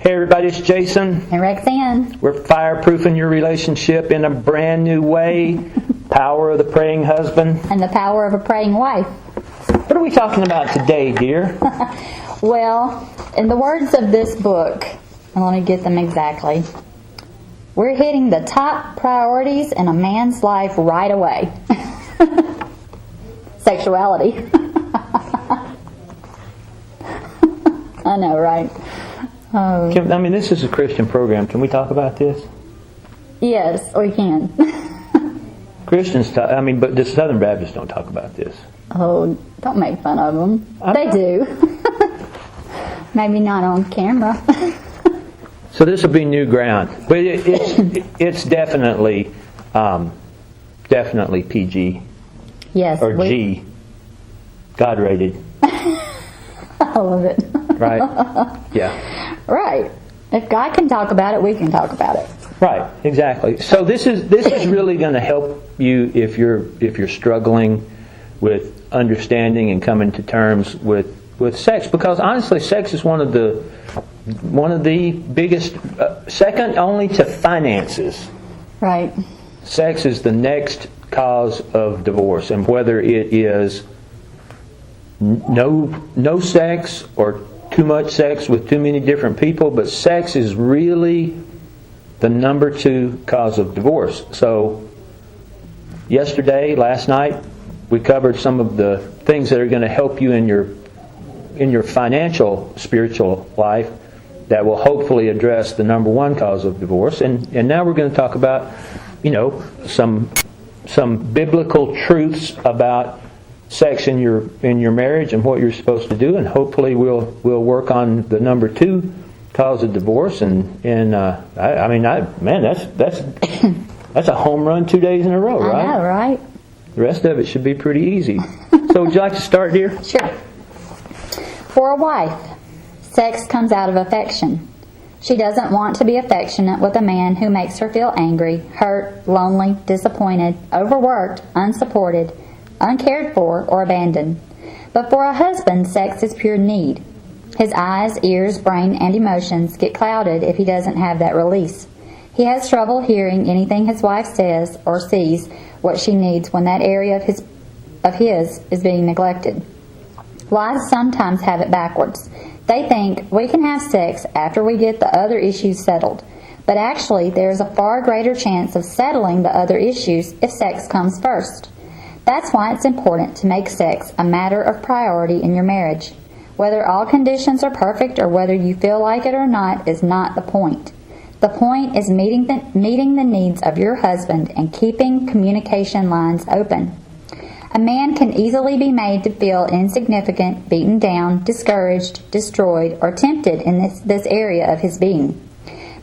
Hey everybody, it's Jason. And Rexanne. We're fireproofing your relationship in a brand new way. Power of the praying husband. And the power of a praying wife. What are we talking about today, dear? Well, in the words of this book, and let me get them exactly, we're hitting the top priorities in a man's life right away. Sexuality. I know, right? Oh. This is a Christian program. Can we talk about this? Yes, we can. Christians talk, but the Southern Baptists don't talk about this. Oh, don't make fun of them. They do. Maybe not on camera. So this will be new ground. But it's definitely PG. Yes. Or G. God rated. I love it. Right? Yeah. Right. If God can talk about it, we can talk about it. Right, exactly. So this is really going to help you if you're struggling with understanding and coming to terms with sex, because honestly, sex is one of the biggest, second only to finances. Right. Sex is the next cause of divorce, and whether it is no sex or too much sex with too many different people, but sex is really the number 2 cause of divorce. So last night, we covered some of the things that are going to help you in your financial, spiritual life that will hopefully address the number 1 cause of divorce. And now we're going to talk about, some biblical truths about sex in your marriage and what you're supposed to do, and hopefully we'll work on the number 2 cause of divorce. And that's a home run 2 days in a row, right? I know, right? The rest of it should be pretty easy. So would you like to start, dear? Sure. For a wife, sex comes out of affection. She doesn't want to be affectionate with a man who makes her feel angry, hurt, lonely, disappointed, overworked, unsupported, uncared for, or abandoned. But for a husband, sex is pure need. His eyes, ears, brain, and emotions get clouded if he doesn't have that release. He has trouble hearing anything his wife says or sees what she needs when that area of his is being neglected. Wives sometimes have it backwards. They think we can have sex after we get the other issues settled. But actually, there is a far greater chance of settling the other issues if sex comes first. That's why it's important to make sex a matter of priority in your marriage. Whether all conditions are perfect or whether you feel like it or not is not the point. The point is meeting the needs of your husband and keeping communication lines open. A man can easily be made to feel insignificant, beaten down, discouraged, destroyed, or tempted in this area of his being.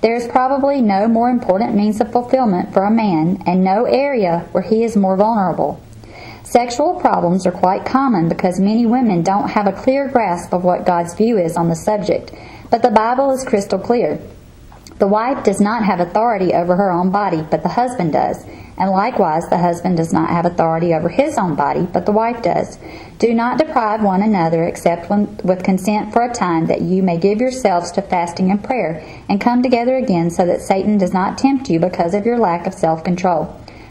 There is probably no more important means of fulfillment for a man, and no area where he is more vulnerable. Sexual problems are quite common because many women don't have a clear grasp of what God's view is on the subject, but the Bible is crystal clear. The wife does not have authority over her own body, but the husband does. And likewise, the husband does not have authority over his own body, but the wife does. Do not deprive one another except with consent for a time, that you may give yourselves to fasting and prayer, and come together again so that Satan does not tempt you because of your lack of self-control.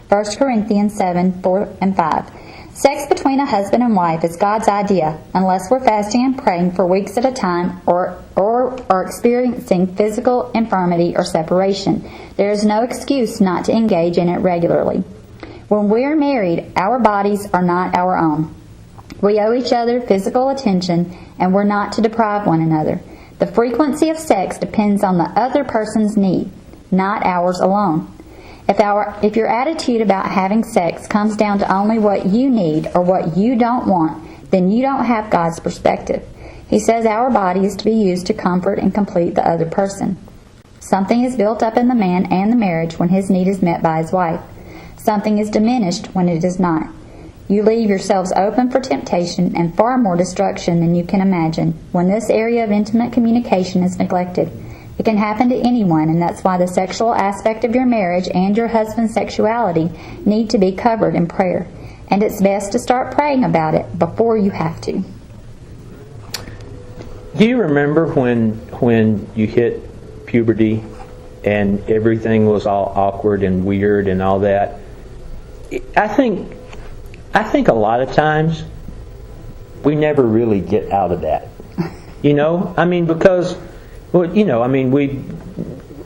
1 Corinthians 7:4-5. Sex between a husband and wife is God's idea, unless we're fasting and praying for weeks at a time or are experiencing physical infirmity or separation. There is no excuse not to engage in it regularly. When we're married, our bodies are not our own. We owe each other physical attention, and we're not to deprive one another. The frequency of sex depends on the other person's need, not ours alone. If your attitude about having sex comes down to only what you need or what you don't want, then you don't have God's perspective. He says our body is to be used to comfort and complete the other person. Something is built up in the man and the marriage when his need is met by his wife. Something is diminished when it is not. You leave yourselves open for temptation and far more destruction than you can imagine when this area of intimate communication is neglected. It can happen to anyone, and that's why the sexual aspect of your marriage and your husband's sexuality need to be covered in prayer. And it's best to start praying about it before you have to. Do you remember when you hit puberty and everything was all awkward and weird and all that. I think a lot of times we never really get out of that. Because,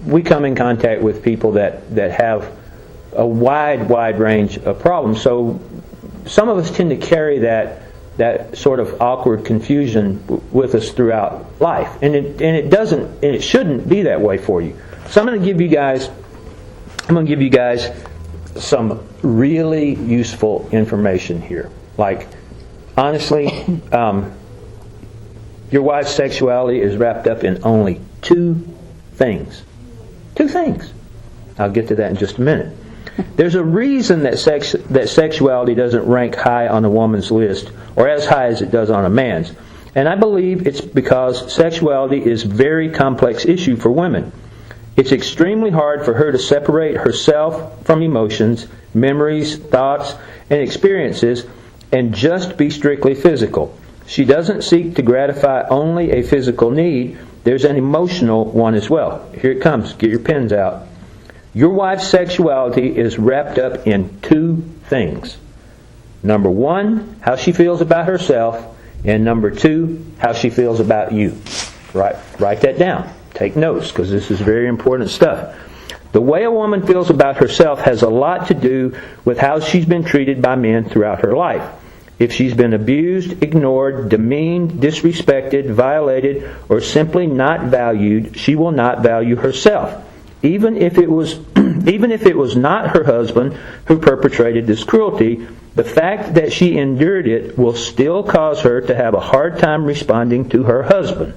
we come in contact with people that have a wide range of problems. So some of us tend to carry that sort of awkward confusion with us throughout life, and it shouldn't be that way for you. So I'm going to give you guys some really useful information here. Like, honestly, your wife's sexuality is wrapped up in only two things. Two things. I'll get to that in just a minute. There's a reason that sexuality doesn't rank high on a woman's list, or as high as it does on a man's. And I believe it's because sexuality is a very complex issue for women. It's extremely hard for her to separate herself from emotions, memories, thoughts, and experiences, and just be strictly physical. She doesn't seek to gratify only a physical need. There's an emotional one as well. Here it comes. Get your pens out. Your wife's sexuality is wrapped up in two things. Number one, how she feels about herself, and number two, how she feels about you. Write that down. Take notes, because this is very important stuff. The way a woman feels about herself has a lot to do with how she's been treated by men throughout her life. If she's been abused, ignored, demeaned, disrespected, violated, or simply not valued, she will not value herself. Even if it was not her husband who perpetrated this cruelty, the fact that she endured it will still cause her to have a hard time responding to her husband.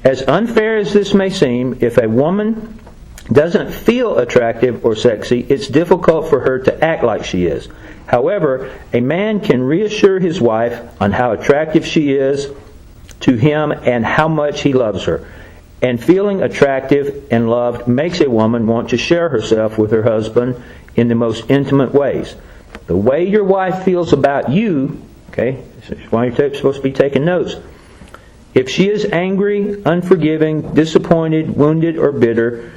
As unfair as this may seem, if a woman doesn't feel attractive or sexy, it's difficult for her to act like she is. However, a man can reassure his wife on how attractive she is to him and how much he loves her. And feeling attractive and loved makes a woman want to share herself with her husband in the most intimate ways. The way your wife feels about you, okay, this is why you're supposed to be taking notes. If she is angry, unforgiving, disappointed, wounded, or bitter,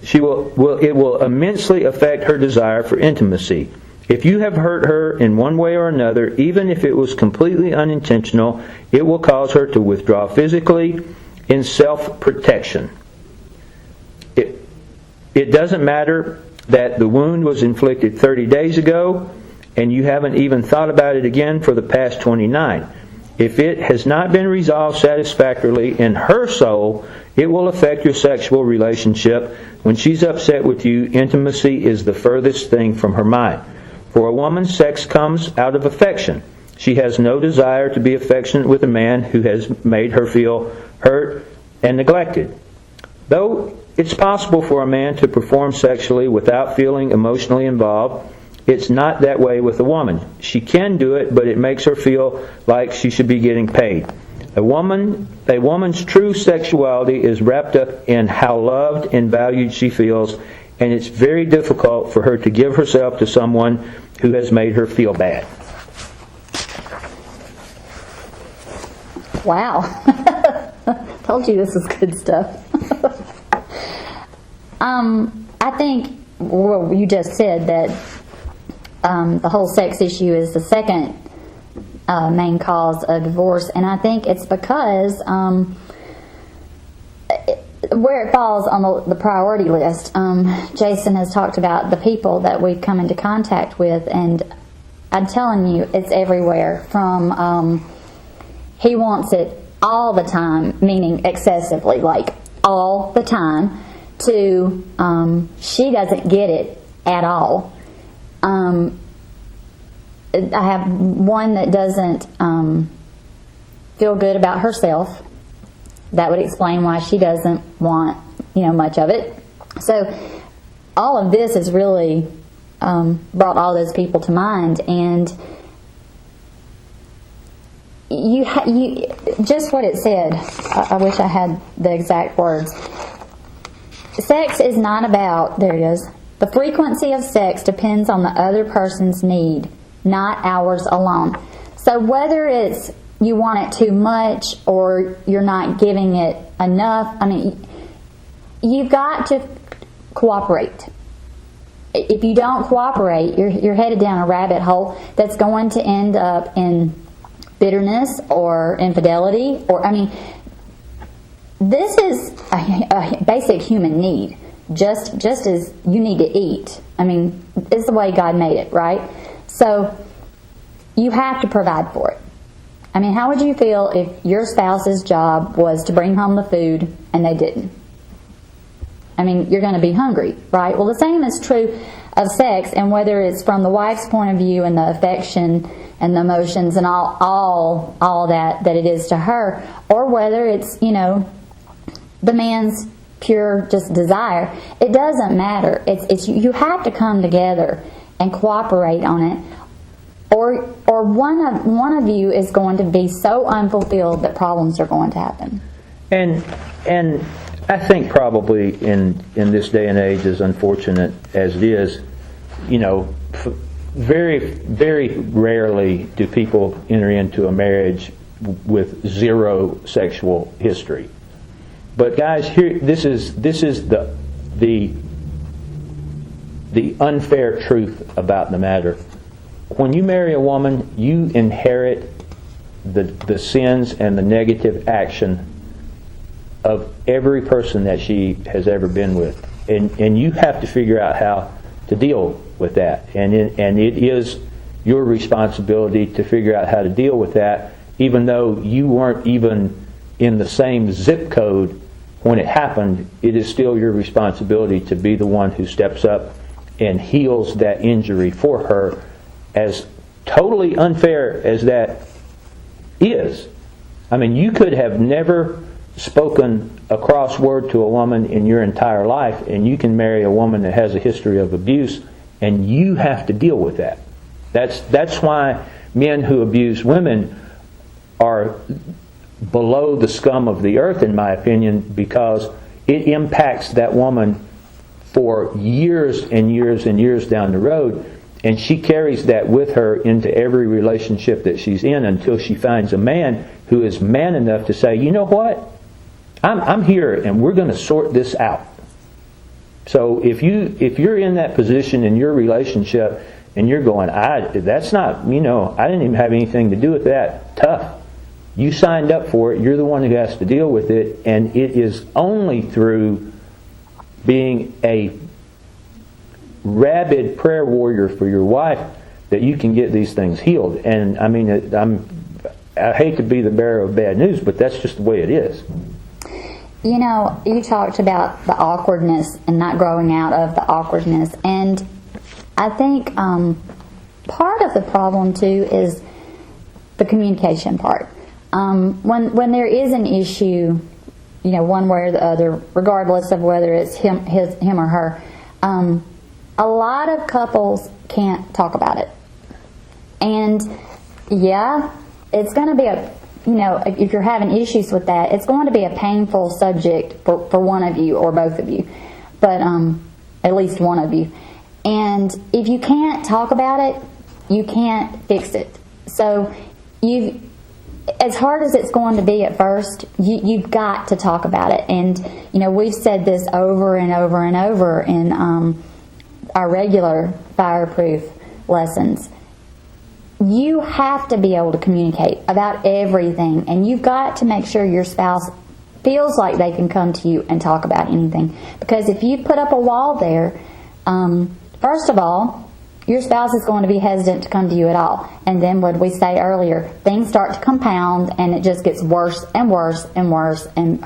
it will immensely affect her desire for intimacy. If you have hurt her in one way or another, even if it was completely unintentional, it will cause her to withdraw physically in self-protection. It doesn't matter that the wound was inflicted 30 days ago and you haven't even thought about it again for the past 29. If it has not been resolved satisfactorily in her soul, it will affect your sexual relationship. When she's upset with you, intimacy is the furthest thing from her mind. For a woman, sex comes out of affection. She has no desire to be affectionate with a man who has made her feel hurt and neglected. Though it's possible for a man to perform sexually without feeling emotionally involved, it's not that way with a woman. She can do it, but it makes her feel like she should be getting paid. A woman's true sexuality is wrapped up in how loved and valued she feels, and it's very difficult for her to give herself to someone who has made her feel bad. Wow. Told you this was good stuff. I think you just said that the whole sex issue is the second main cause of divorce, and I think it's because where it falls on the priority list. Jason has talked about the people that we've come into contact with, and I'm telling you, it's everywhere. From he wants it all the time, meaning excessively, like all the time, to she doesn't get it at all. I have one that doesn't feel good about herself. That would explain why she doesn't want, much of it. So all of this has really brought all those people to mind, and you just what it said. I wish I had the exact words. Sex is not about, there it is, the frequency of sex depends on the other person's need, not ours alone. So whether it's you want it too much or you're not giving it enough. I mean, you've got to cooperate. If you don't cooperate, you're headed down a rabbit hole that's going to end up in bitterness or infidelity. Or, I mean, this is a basic human need, just as you need to eat. I mean, it's the way God made it, right? So you have to provide for it. I mean, how would you feel if your spouse's job was to bring home the food and they didn't? I mean, you're going to be hungry, right? Well, the same is true of sex, and whether it's from the wife's point of view and the affection and the emotions and all that it is to her, or whether it's, the man's pure just desire. It doesn't matter. It's you have to come together and cooperate on it, or one of you is going to be so unfulfilled that problems are going to happen. And I think probably in this day and age, as unfortunate as it is, very, very rarely do people enter into a marriage with zero sexual history. But guys, here this is the unfair truth about the matter. When you marry a woman, you inherit the sins and the negative action of every person that she has ever been with, and you have to figure out how to deal with that, and it is your responsibility to figure out how to deal with that, even though you weren't even in the same zip code when it happened. It is still your responsibility to be the one who steps up and heals that injury for her, as totally unfair as that is. I mean, you could have never spoken a cross word to a woman in your entire life, and you can marry a woman that has a history of abuse, and you have to deal with that. That's why men who abuse women are below the scum of the earth, in my opinion, because it impacts that woman for years and years and years down the road, and she carries that with her into every relationship that she's in until she finds a man who is man enough to say, you know what? I'm here, and we're going to sort this out. So if you're in that position in your relationship, and you're going, that's not, I didn't even have anything to do with that. Tough. You signed up for it. You're the one who has to deal with it, and it is only through being a rabid prayer warrior for your wife that you can get these things healed. And I mean, I hate to be the bearer of bad news, but that's just the way it is. You talked about the awkwardness and not growing out of the awkwardness, and I think part of the problem too is the communication part. When there is an issue, one way or the other, regardless of whether it's him or her, a lot of couples can't talk about it, and it's going to be if you're having issues with that, it's going to be a painful subject for one of you or both of you, but at least one of you. And if you can't talk about it, you can't fix it. So as hard as it's going to be at first, you've got to talk about it. And we've said this over and over and over in our regular Fireproof lessons. You have to be able to communicate about everything, and you've got to make sure your spouse feels like they can come to you and talk about anything. Because if you put up a wall there, first of all, your spouse is going to be hesitant to come to you at all. And then what we say earlier, things start to compound, and it just gets worse and worse and worse, and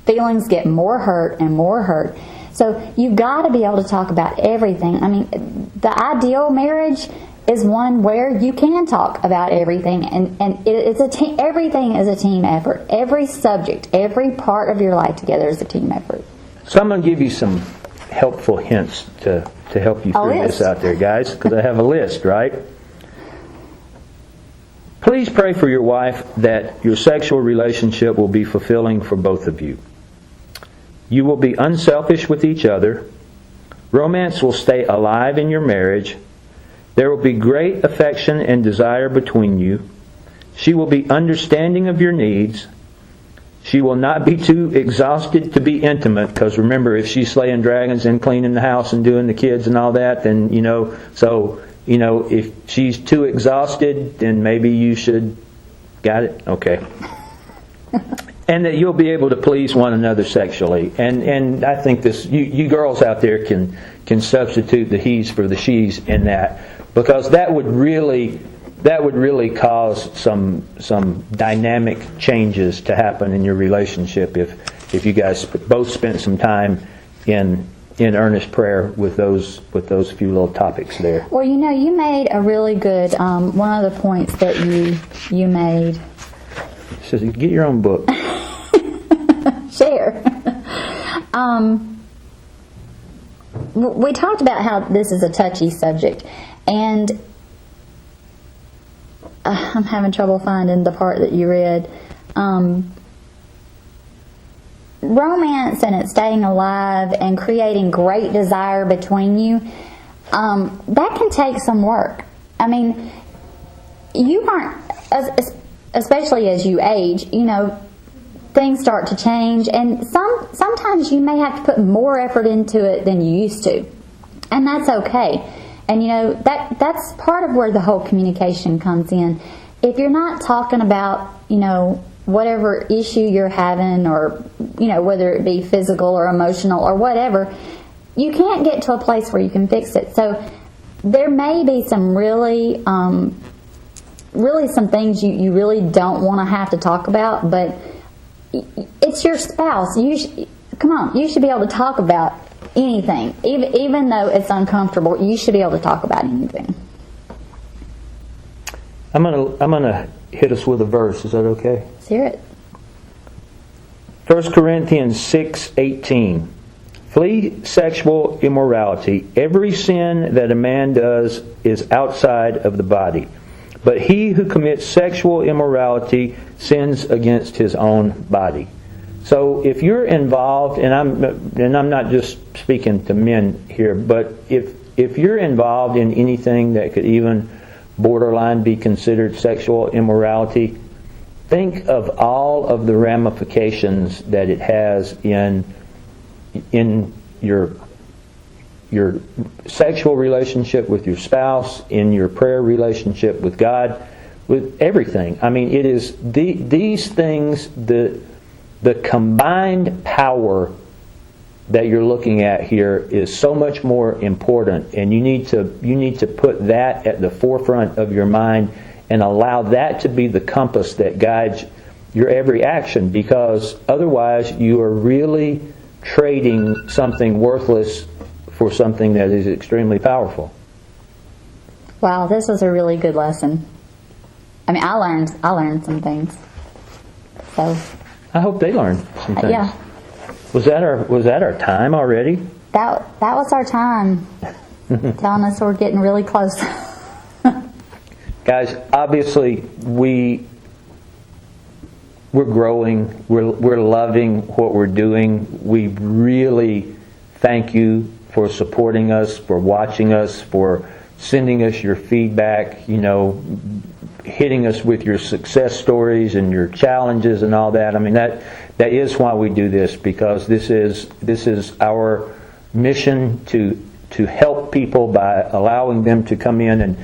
feelings get more hurt and more hurt. So you've got to be able to talk about everything. I mean, the ideal marriage is one where you can talk about everything, and it's everything is a team effort. Every subject, every part of your life together is a team effort. So I'm going to give you some helpful hints to help you figure this out there, guys, because I have a list, right? Please pray for your wife that your sexual relationship will be fulfilling for both of you. You will be unselfish with each other. Romance will stay alive in your marriage. There will be great affection and desire between you. She will be understanding of your needs. She will not be too exhausted to be intimate, because remember, if she's slaying dragons and cleaning the house and doing the kids and all that, then, if she's too exhausted, then maybe you should... Got it? Okay. And that you'll be able to please one another sexually. And I think this, you girls out there can substitute the he's for the she's in that, because that would really cause some dynamic changes to happen in your relationship if you guys both spent some time in earnest prayer with those few little topics there. Well, you made a really good one of the points that you made. So get your own book. Share. We talked about how this is a touchy subject, and I'm having trouble finding the part that you read. Romance and it staying alive and creating great desire between you, that can take some work. I mean, you aren't, especially as you age, things start to change, and sometimes you may have to put more effort into it than you used to, and that's okay. And that's part of where the whole communication comes in. If you're not talking about whatever issue you're having, or whether it be physical or emotional or whatever, you can't get to a place where you can fix it. So there may be some really some things you really don't want to have to talk about, but it's your spouse. You should be able to talk about anything, even though it's uncomfortable. You should be able to talk about anything. I'm gonna hit us with a verse. Is that okay? Let's hear it. 1 Corinthians 6:18. Flee sexual immorality. Every sin that a man does is outside of the body, but he who commits sexual immorality sins against his own body. So if you're involved, and I'm not just speaking to men here, but if you're involved in anything that could even borderline be considered sexual immorality, think of all of the ramifications that it has in your sexual relationship with your spouse, in your prayer relationship with God, with everything. I mean, it is these things, the combined power that you're looking at here is so much more important, and you need to put that at the forefront of your mind and allow that to be the compass that guides your every action, because otherwise you are really trading something worthless for something that is extremely powerful. Wow, this was a really good lesson. I mean, I learned some things. So I hope they learned some things. Yeah. Was that our time already? That was our time. Telling us we're getting really close. Guys, obviously we're growing. We're loving what we're doing. We really thank you for supporting us, for watching us, for sending us your feedback, hitting us with your success stories and your challenges and all that. I mean, that is why we do this, because this is our mission to help people by allowing them to come in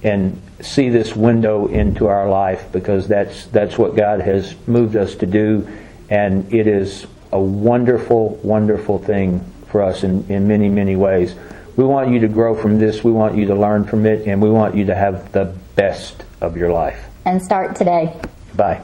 and see this window into our life, because that's what God has moved us to do, and it is a wonderful, wonderful thing for us in many, many ways. We want you to grow from this. We want you to learn from it, and we want you to have the best of your life. And start today. Bye.